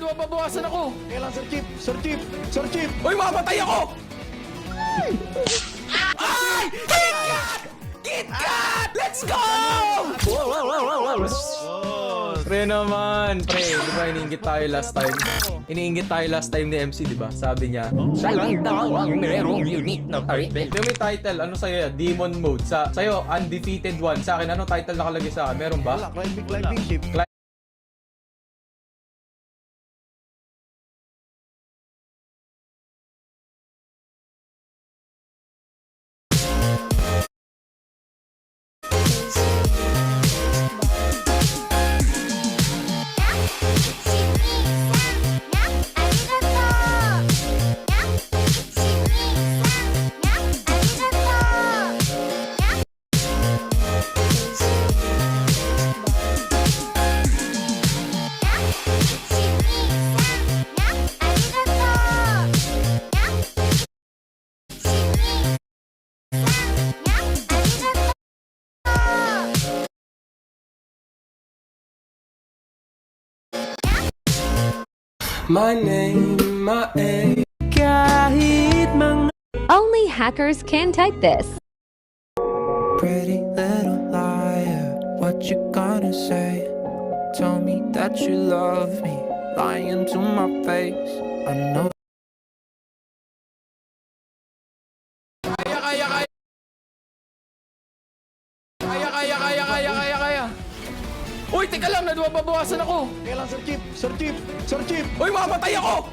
nababawasan ako. Kailan, Sir Chief? Sir Chief! Sir Chief! Uy, mamatay ako! Ay! KitKat! KitKat! Let's go! Pre naman, pre. Di ba iniinggit tayo last time? Iniinggit tayo last time ni MC, di ba? Sabi niya, Siya lang daw ang merong unique na title. di may title, ano sa'yo? Demon mode. Sa'yo, undefeated one. Sa akin, ano title nakalagay sa akin? Meron ba? Wala, climbing ship. My name, my A. Kahit mga Only hackers can type this. Pretty little liar, what you gonna say? Tell me that you love me, lying to my face. I know. Kaya. Uy, teka lang, nababawasan ako. Kailan, Sir Chief? Sir Chief! Sir Chief! Uy, mamatay ako!